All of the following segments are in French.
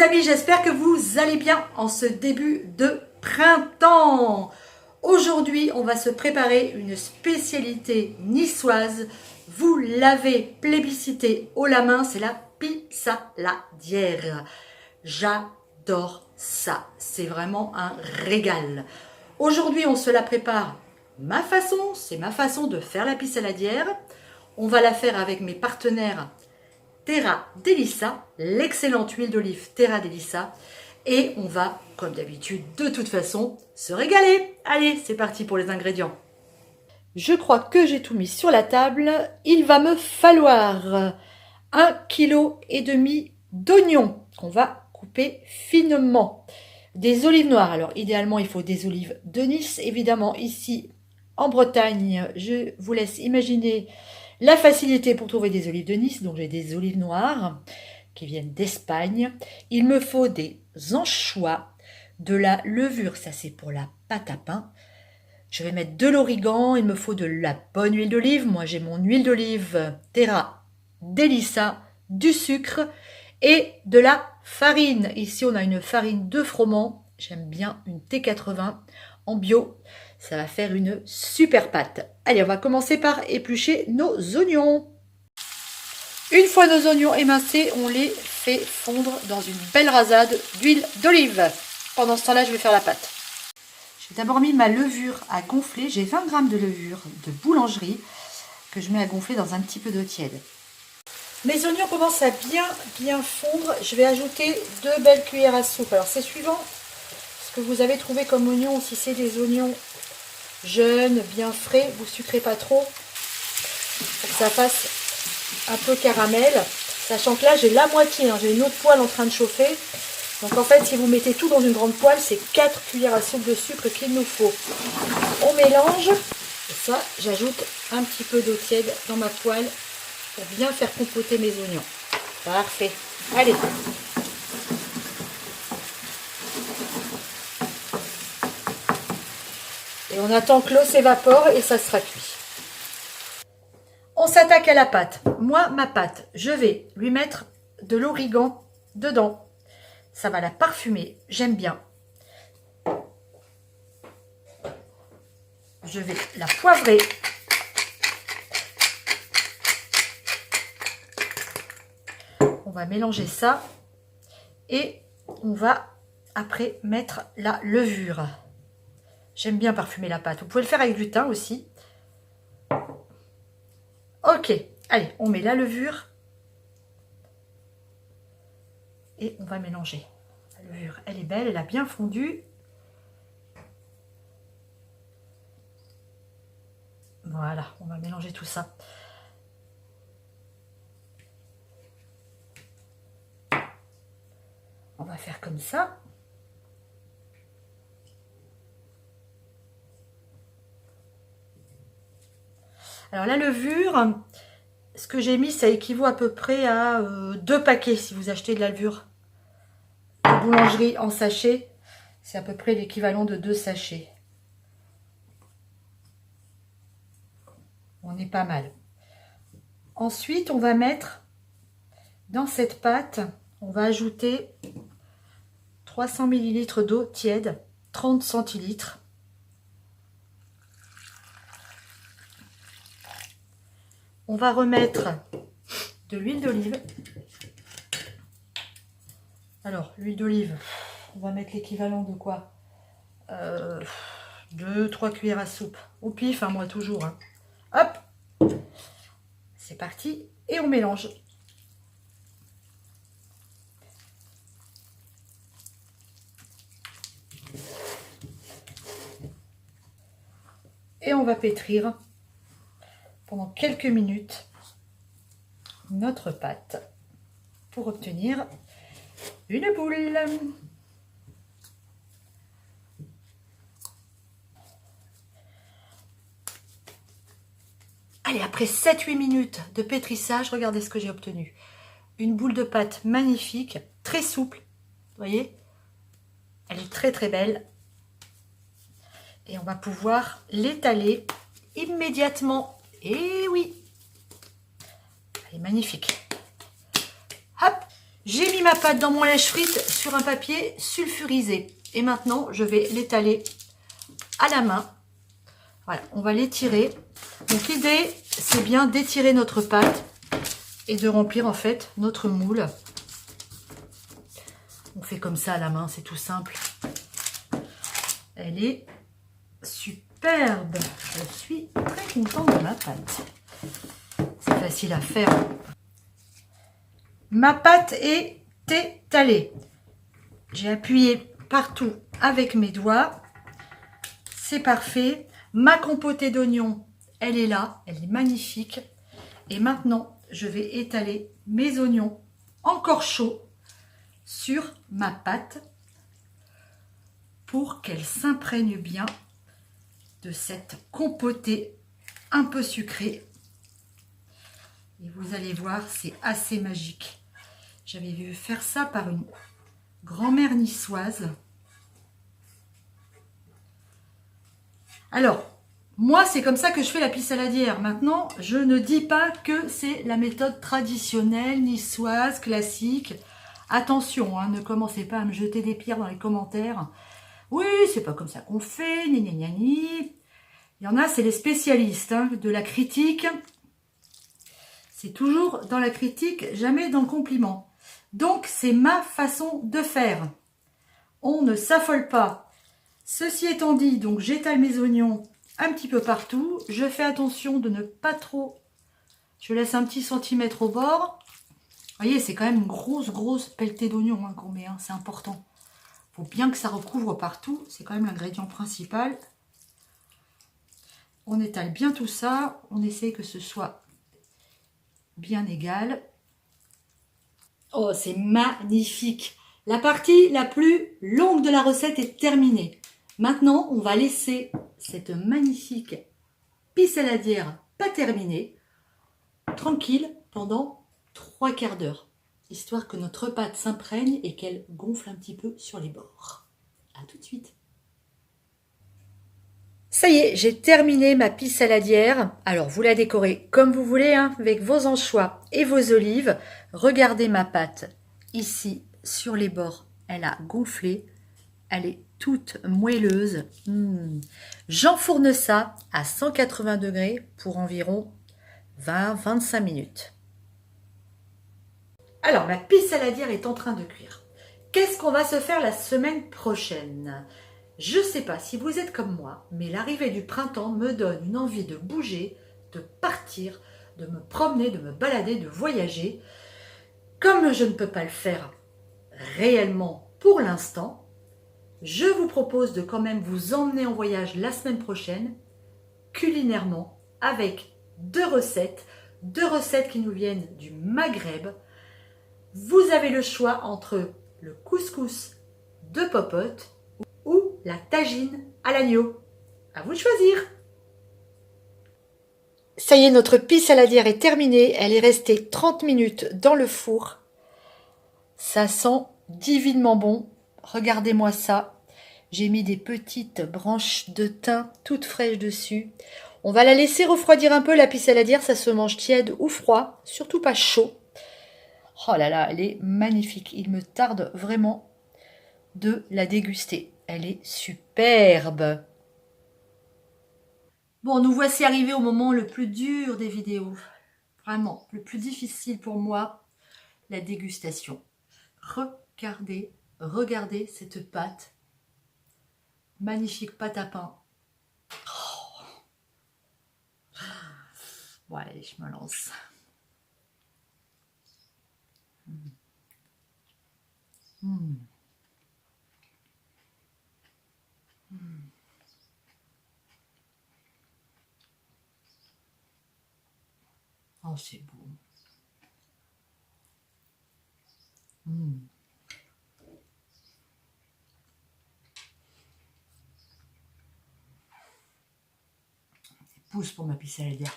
les amis, j'espère que vous allez bien en ce début de printemps. Aujourd'hui, on va se préparer une spécialité niçoise. Vous l'avez plébiscité haut la main, c'est la pissaladière. J'adore ça, c'est vraiment un régal. Aujourd'hui, on se la prépare ma façon, c'est ma façon de faire la pissaladière. On va la faire avec mes partenaires Terra Delissa, l'excellente huile d'olive Terra Delissa. Et on va, comme d'habitude, de toute façon, se régaler. Allez, c'est parti pour les ingrédients. Je crois que j'ai tout mis sur la table. Il va me falloir 1,5 kg d'oignons qu'on va couper finement. Des olives noires. Alors, idéalement, il faut des olives de Nice. Évidemment, ici, en Bretagne, je vous laisse imaginer la facilité pour trouver des olives de Nice. Donc, j'ai des olives noires qui viennent d'Espagne. Il me faut des anchois, de la levure, ça c'est pour la pâte à pain. Je vais mettre de l'origan, il me faut de la bonne huile d'olive. Moi, j'ai mon huile d'olive Terra Delissa, du sucre et de la farine. Ici, on a une farine de froment. J'aime bien une T80 en bio. Ça va faire une super pâte. Allez, on va commencer par éplucher nos oignons. Une fois nos oignons émincés, on les fait fondre dans une belle rasade d'huile d'olive. Pendant ce temps-là, je vais faire la pâte. J'ai d'abord mis ma levure à gonfler. J'ai 20 g de levure de boulangerie que je mets à gonfler dans un petit peu d'eau tiède. Mes oignons commencent à bien fondre. Je vais ajouter 2 belles cuillères à soupe. Alors c'est suivant ce que vous avez trouvé comme oignon. Si c'est des oignons jeunes, bien frais, vous ne sucrez pas trop pour que ça fasse un peu caramel. Sachant que là j'ai la moitié, hein, j'ai une autre poêle en train de chauffer. Donc en fait si vous mettez tout dans une grande poêle, c'est 4 cuillères à soupe de sucre qu'il nous faut. On mélange. Et ça, j'ajoute un petit peu d'eau tiède dans ma poêle pour bien faire compoter mes oignons. Parfait. Allez. Et on attend que l'eau s'évapore et ça sera cuit. On s'attaque à la pâte. Moi, ma pâte, je vais lui mettre de l'origan dedans. Ça va la parfumer. J'aime bien. Je vais la poivrer. On va mélanger ça. Et on va après mettre la levure. J'aime bien parfumer la pâte. Vous pouvez le faire avec du thym aussi. Ok, allez, on met la levure. Et on va mélanger. La levure, elle est belle, elle a bien fondu. Voilà, on va mélanger tout ça. On va faire comme ça. Alors la levure, ce que j'ai mis, ça équivaut à peu près à 2 paquets si vous achetez de la levure de boulangerie en sachet. C'est à peu près l'équivalent de 2 sachets. On est pas mal. Ensuite, on va mettre dans cette pâte, on va ajouter 300 ml d'eau tiède, 30 centilitres. On va remettre de l'huile d'olive. Alors, l'huile d'olive, on va mettre l'équivalent de quoi 2-3 cuillères à soupe. Au pif, hein, moi toujours. Hein. Hop, c'est parti. Et on mélange. Et on va pétrir pendant quelques minutes notre pâte pour obtenir une boule. Allez, après 7-8 minutes de pétrissage, regardez ce que j'ai obtenu. Une boule de pâte magnifique, très souple. Vous voyez, elle est très très belle. Et on va pouvoir l'étaler immédiatement. Et oui, elle est magnifique. Hop, J'ai mis ma pâte dans mon lèche-frite sur un papier sulfurisé. Et maintenant, je vais l'étaler à la main. Voilà, on va l'étirer. Donc l'idée, c'est bien d'étirer notre pâte et de remplir en fait notre moule. On fait comme ça à la main, c'est tout simple. Elle est superbe. Je suis très contente de ma pâte. C'est facile à faire. Ma pâte est étalée. J'ai appuyé partout avec mes doigts. C'est parfait. Ma compotée d'oignons, elle est là. Elle est magnifique. Et maintenant, je vais étaler mes oignons encore chauds sur ma pâte pour qu'elle s'imprègne bien de cette compotée un peu sucrée. Et vous allez voir, c'est assez magique. J'avais vu faire ça par une grand-mère niçoise. Alors, moi, c'est comme ça que je fais la pisse saladière. Maintenant, je ne dis pas que c'est la méthode traditionnelle, niçoise, classique. Attention, hein, ne commencez pas à me jeter des pierres dans les commentaires. Oui, c'est pas comme ça qu'on fait, gna gna gna gna. Il y en a, c'est les spécialistes hein, de la critique. C'est toujours dans la critique, jamais dans le compliment. Donc, c'est ma façon de faire. On ne s'affole pas. Ceci étant dit, donc j'étale mes oignons un petit peu partout. Je fais attention de ne pas trop... Je laisse un petit centimètre au bord. Vous voyez, c'est quand même une grosse pelletée d'oignons hein, qu'on met. Hein, c'est important. Il faut bien que ça recouvre partout. C'est quand même l'ingrédient principal. On étale bien tout ça. On essaie que ce soit bien égal. Oh, c'est magnifique. La partie la plus longue de la recette est terminée. Maintenant, on va laisser cette magnifique pisse saladière pas terminée, tranquille, pendant 3 quarts d'heure, histoire que notre pâte s'imprègne et qu'elle gonfle un petit peu sur les bords. A tout de suite. Ça y est, j'ai terminé ma pisse saladière. Alors, vous la décorez comme vous voulez, hein, avec vos anchois et vos olives. Regardez ma pâte ici sur les bords. Elle a gonflé. Elle est toute moelleuse. J'enfourne ça à 180 degrés pour environ 20-25 minutes. Alors, ma pisse saladière est en train de cuire. Qu'est-ce qu'on va se faire la semaine prochaine ? Je ne sais pas si vous êtes comme moi, mais l'arrivée du printemps me donne une envie de bouger, de partir, de me promener, de me balader, de voyager. Comme je ne peux pas le faire réellement pour l'instant, je vous propose de quand même vous emmener en voyage la semaine prochaine, culinairement, avec deux recettes qui nous viennent du Maghreb. Vous avez le choix entre le couscous de popote ou la tagine à l'agneau. À vous de choisir. Ça y est, notre pisse saladière est terminée. Elle est restée 30 minutes dans le four. Ça sent divinement bon. Regardez-moi ça. J'ai mis des petites branches de thym toutes fraîches dessus. On va la laisser refroidir un peu, la pisse saladière. Ça se mange tiède ou froid, surtout pas chaud. Oh là là, elle est magnifique. Il me tarde vraiment de la déguster. Elle est superbe. Bon, nous voici arrivés au moment le plus dur des vidéos. Vraiment, le plus difficile pour moi, la dégustation. Regardez cette pâte. Magnifique pâte à pain. Oh. Bon, allez, je me lance. Oh, c'est beau. Pousse pour ma pisse saladière.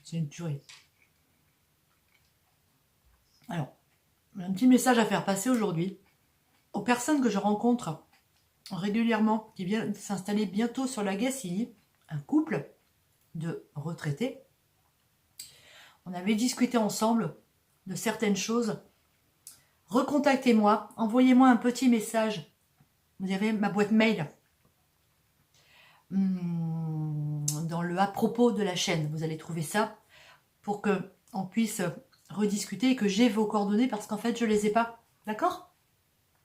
C'est une tuerie. Alors, un petit message à faire passer aujourd'hui aux personnes que je rencontre régulièrement, qui viennent s'installer bientôt sur la Gacilly, un couple de retraités. On avait discuté ensemble de certaines choses recontactez-moi, envoyez-moi un petit message. Vous avez ma boîte mail dans le à propos de la chaîne. Vous allez trouver ça pour que on puisse rediscuter et que j'ai vos coordonnées parce qu'en fait, je les ai pas. D'accord?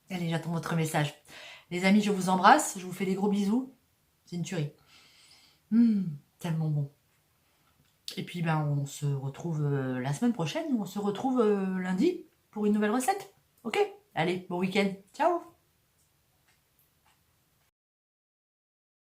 Allez, j'attends votre message. Les amis, je vous embrasse. Je vous fais des gros bisous. C'est une tuerie. Tellement bon. Et puis, ben, on se retrouve la semaine prochaine ou on se retrouve lundi pour une nouvelle recette. Ok? Allez, bon week-end. Ciao!